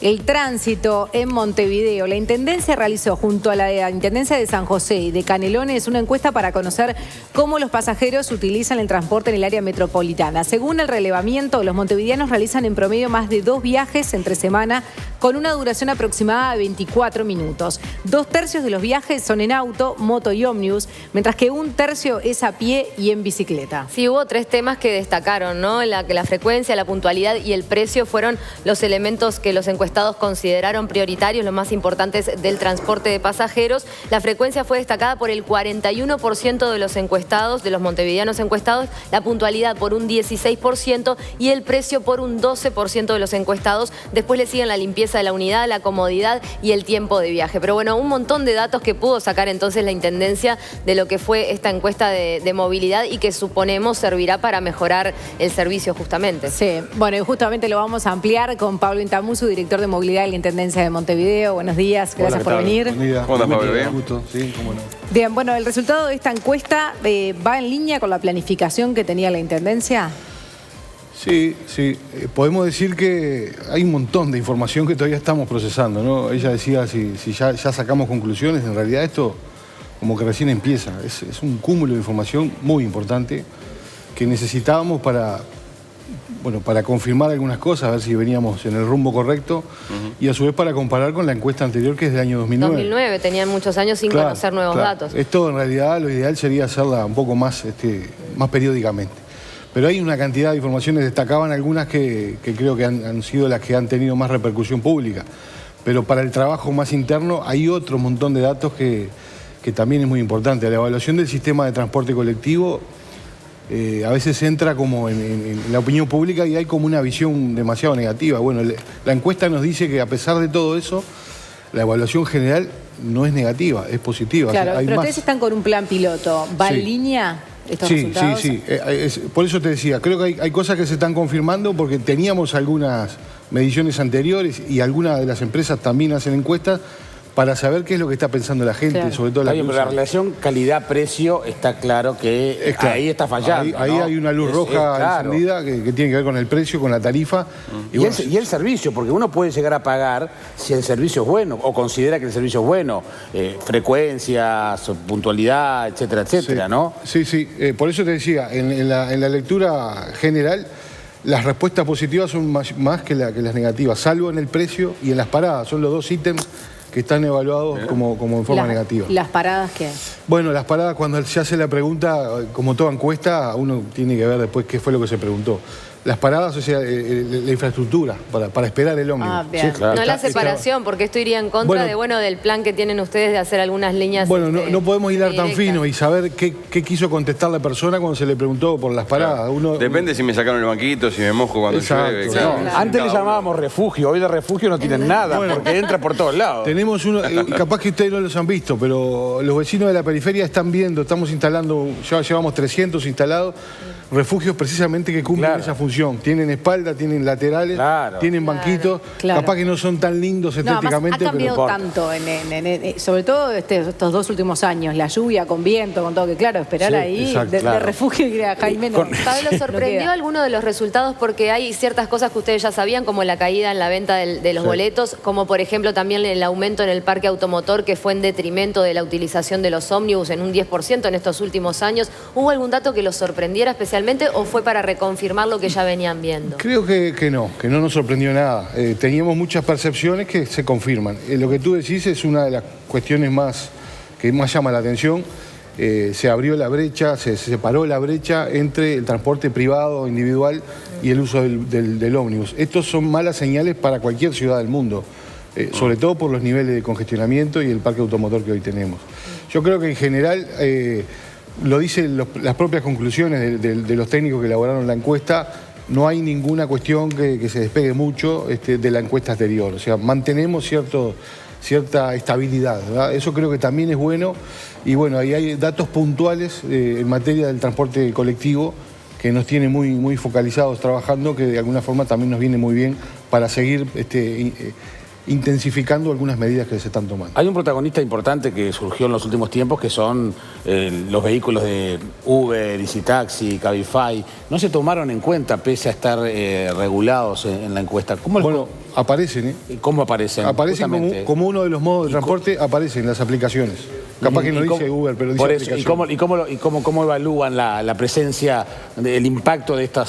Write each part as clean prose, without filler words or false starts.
El tránsito en Montevideo. La Intendencia realizó junto a la Intendencia de San José y de Canelones una encuesta para conocer cómo los pasajeros utilizan el transporte en el área metropolitana. Según el relevamiento, los montevideanos realizan en promedio más de 2 viajes entre semana con una duración aproximada de 24 minutos. 2/3 de los viajes son en auto, moto y ómnibus, mientras que 1/3 es a pie y en bicicleta. Sí, hubo 3 temas que destacaron, ¿no? La frecuencia, la puntualidad y el precio fueron los elementos que los encuestados consideraron prioritarios, los más importantes del transporte de pasajeros. La frecuencia fue destacada por el 41% de los encuestados, de los montevideanos encuestados, la puntualidad por un 16% y el precio por un 12% de los encuestados. Después le siguen la limpieza de la unidad, la comodidad y el tiempo de viaje. Pero bueno, un montón de datos que pudo sacar entonces la Intendencia de lo que fue esta encuesta de movilidad y que suponemos servirá para mejorar el servicio justamente. Sí, bueno, y justamente lo vamos a ampliar con Pablo Intamuso, director de movilidad de la Intendencia de Montevideo. Buenos días, gracias por venir. Buen día. Hola, Pablo, bien. Gusto. Sí, cómo no. Bien, bueno, el resultado de esta encuesta va en línea con la planificación que tenía la Intendencia. Sí. Podemos decir que hay un montón de información que todavía estamos procesando, ¿no? Ella decía si ya sacamos conclusiones. En realidad esto como que recién empieza. Es un cúmulo de información muy importante que necesitábamos para confirmar algunas cosas, a ver si veníamos en el rumbo correcto, y a su vez para comparar con la encuesta anterior, que es del año 2009. 2009, tenían muchos años sin conocer nuevos datos. Esto en realidad lo ideal sería hacerla un poco más periódicamente. Pero hay una cantidad de informaciones, destacaban algunas que creo que han sido las que han tenido más repercusión pública. Pero para el trabajo más interno hay otro montón de datos que también es muy importante. La evaluación del sistema de transporte colectivo a veces entra como en la opinión pública y hay como una visión demasiado negativa. Bueno, la encuesta nos dice que a pesar de todo eso, la evaluación general no es negativa, es positiva. Claro, o sea, pero ustedes están con un plan piloto. ¿Va en línea estos resultados? Sí. Por eso te decía, creo que hay cosas que se están confirmando porque teníamos algunas mediciones anteriores y algunas de las empresas también hacen encuestas para saber qué es lo que está pensando la gente, claro. Sobre todo la pero la relación calidad-precio está claro que ahí está fallando. Ahí hay una luz roja encendida que tiene que ver con el precio, con la tarifa. Y el servicio, porque uno puede llegar a pagar si el servicio es bueno o considera que el servicio es bueno. Frecuencias, puntualidad, etcétera, etcétera, ¿no? Sí. Por eso te decía, en la lectura general, las respuestas positivas son más que las negativas, salvo en el precio y en las paradas. Son los 2 ítems que están evaluados como en forma negativa. ¿Las paradas qué? Bueno, las paradas, cuando se hace la pregunta, como toda encuesta, uno tiene que ver después qué fue lo que se preguntó. Las paradas, o sea, la infraestructura para esperar el ómnibus. Ah, bien. Sí, claro. No la separación, porque esto iría en contra del plan que tienen ustedes de hacer algunas líneas. Bueno, no podemos hilar tan fino y saber qué quiso contestar la persona cuando se le preguntó por las paradas. Depende si me sacaron el banquito, si me mojo cuando llueve. Sí, claro. Antes le llamábamos refugio, hoy de refugio no tienen nada, porque entra por todos lados. Tenemos uno, capaz que ustedes no los han visto, pero los vecinos de la periferia están viendo, estamos instalando, ya llevamos 300 instalados, refugios precisamente que cumplen esa función. Tienen espalda, tienen laterales, tienen banquitos, capaz que no son tan lindos estéticamente. Ha cambiado tanto, sobre todo estos 2 últimos años, la lluvia con viento, con todo, que claro, esperar ahí de refugio y a Jaime no. Pablo, ¿sorprendió alguno de los resultados? Porque hay ciertas cosas que ustedes ya sabían, como la caída en la venta de los boletos, como por ejemplo también el aumento en el parque automotor, que fue en detrimento de la utilización de los ómnibus en un 10% en estos últimos años. ¿Hubo algún dato que los sorprendiera especialmente o fue para reconfirmar lo que ya venían viendo? Creo que no nos sorprendió nada. Teníamos muchas percepciones que se confirman. Lo que tú decís es una de las cuestiones que más llama la atención. Se abrió la brecha, se separó la brecha entre el transporte privado, individual y el uso del ómnibus. Estos son malas señales para cualquier ciudad del mundo, sobre todo por los niveles de congestionamiento y el parque automotor que hoy tenemos. Yo creo que en general, lo dicen las propias conclusiones de los técnicos que elaboraron la encuesta, no hay ninguna cuestión que se despegue mucho de la encuesta anterior. O sea, mantenemos cierta estabilidad, ¿verdad? Eso creo que también es bueno. Y bueno, ahí hay datos puntuales en materia del transporte colectivo que nos tiene muy focalizados trabajando, que de alguna forma también nos viene muy bien para seguir intensificando algunas medidas que se están tomando. Hay un protagonista importante que surgió en los últimos tiempos, que son los vehículos de Uber, EasyTaxi, Cabify. No se tomaron en cuenta pese a estar regulados en la encuesta. ¿Cómo Aparecen, ¿Cómo aparecen? Aparecen como uno de los modos de transporte, aparecen las aplicaciones. Capaz que no dice Uber, pero dice por eso, aplicación. ¿Cómo evalúan la presencia, el impacto de esta?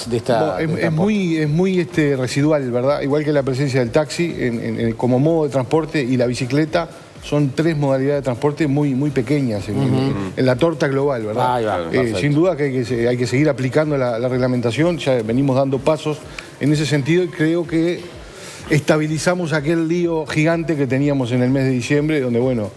Es muy residual, ¿verdad? Igual que la presencia del taxi como modo de transporte y la bicicleta. Son 3 modalidades de transporte muy pequeñas en la torta global, ¿verdad? Sin duda que hay que seguir aplicando la reglamentación, ya venimos dando pasos en ese sentido y creo que estabilizamos aquel lío gigante que teníamos en el mes de diciembre, donde, bueno,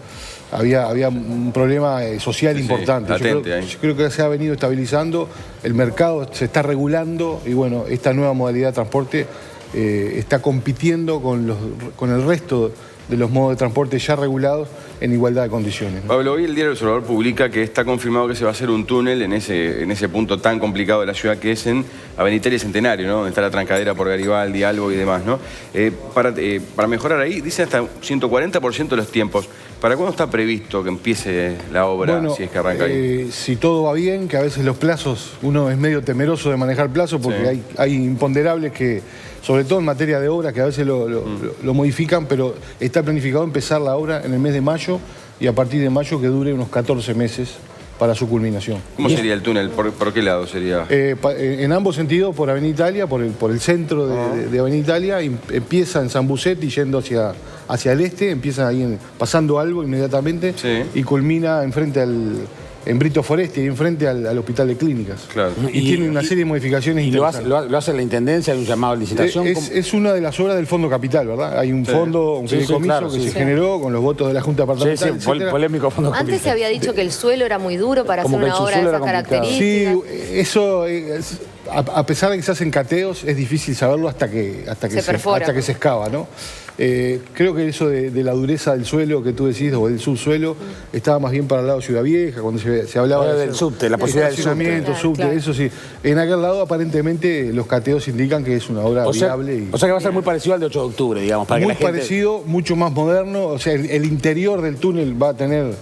había un problema social importante. Yo creo que se ha venido estabilizando, el mercado se está regulando y, bueno, esta nueva modalidad de transporte está compitiendo con el resto de los modos de transporte ya regulados en igualdad de condiciones, ¿no? Pablo, hoy el Diario El Observador publica que está confirmado que se va a hacer un túnel en ese punto tan complicado de la ciudad que es en Avenida Italia y Centenario, ¿no? Donde está la trancadera por Garibaldi, Albo y demás, ¿no? Para mejorar ahí, dicen hasta 140% de los tiempos. ¿Para cuándo está previsto que empiece la obra, si es que arranca ahí? Si todo va bien, que a veces los plazos, uno es medio temeroso de manejar plazos porque hay imponderables que, sobre todo en materia de obras, que a veces lo modifican, pero está planificado empezar la obra en el mes de mayo y a partir de mayo que dure unos 14 meses para su culminación. ¿Cómo sería el túnel? ¿Por qué lado sería? En ambos sentidos, por Avenida Italia, por el centro de Avenida Italia, empieza en San Bucetti yendo hacia el este, empieza ahí pasando Albo inmediatamente y culmina enfrente en Brito Foresti, ahí enfrente al Hospital de Clínicas. Claro. Y tiene una serie de modificaciones interesantes. ¿Lo hace la Intendencia? ¿Hay un llamado a licitación? Es una de las obras del Fondo Capital, ¿verdad? Hay un fondo, un fideicomiso que se generó con los votos de la Junta Departamental, polémico Fondo Capital. Antes se había dicho que el suelo era muy duro para hacer una obra de esas características. Sí, eso, a pesar de que se hacen cateos, es difícil saberlo hasta que se excava, ¿no? Creo que eso de la dureza del suelo que tú decís, o del subsuelo, estaba más bien para el lado de Ciudad Vieja, cuando se hablaba del subte, la posibilidad del subte. Claro. Eso sí. En aquel lado, aparentemente, los cateos indican que es una obra viable. O sea que va a ser muy parecido al de 8 de octubre, digamos. Para muy parecido, mucho más moderno. O sea, el interior del túnel va a tener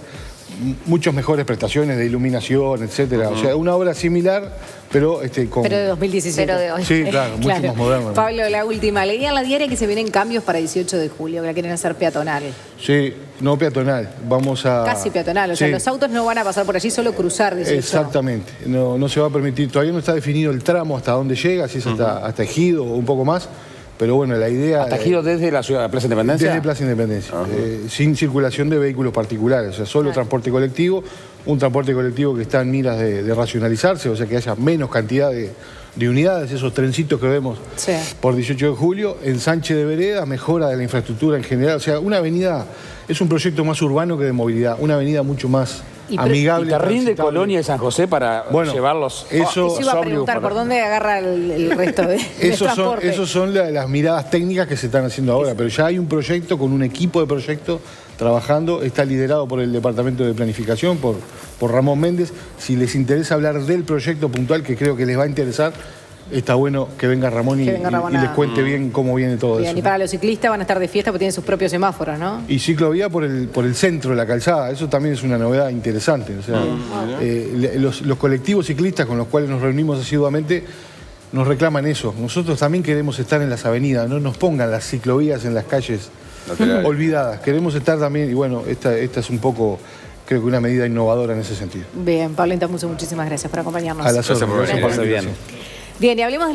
muchas mejores prestaciones de iluminación, etcétera. O sea, una obra similar, pero Pero de 2017. Pero de hoy. Sí, claro, mucho más moderno. Pablo, la última. Leí en la diaria que se vienen cambios para 18 de julio, que la quieren hacer peatonal. Sí, no peatonal. Vamos a... Casi peatonal. O sea, los autos no van a pasar por allí, solo cruzar 18. Exactamente. No se va a permitir. Todavía no está definido el tramo hasta dónde llega, si es hasta Ejido o un poco más. Pero bueno, la idea... ¿Hasta Ejido desde la ciudad de Plaza Independencia? Desde Plaza Independencia. Sin circulación de vehículos particulares. O sea, solo transporte colectivo. Un transporte colectivo que está en miras de racionalizarse, o sea, que haya menos cantidad de unidades, esos trencitos que vemos por 18 de julio. Ensanche de veredas, mejora de la infraestructura en general. O sea, una avenida es un proyecto más urbano que de movilidad. Una avenida mucho más amigable. ¿Y Carril de Colonia y San José para llevarlos? Eso iba a preguntar, ¿por dónde agarra el resto de transporte? Esos son las miradas técnicas que se están haciendo ahora, pero ya hay un proyecto con un equipo de proyecto trabajando, está liderado por el Departamento de Planificación, por Ramón Méndez. Si les interesa hablar del proyecto puntual, que creo que les va a interesar, está bueno que venga Ramón y les cuente bien cómo viene todo eso. Y para los ciclistas van a estar de fiesta porque tienen sus propios semáforos, ¿no? Y ciclovía por el centro de la calzada, eso también es una novedad interesante. O sea, los colectivos ciclistas con los cuales nos reunimos asiduamente nos reclaman eso. Nosotros también queremos estar en las avenidas, no nos pongan las ciclovías en las calles olvidadas. Queremos estar también, y bueno, esta es un poco, creo que una medida innovadora en ese sentido. Bien, Pablo Intamuso, muchísimas gracias por acompañarnos. A las órdenes. Gracias por bien. Bien, y hablemos de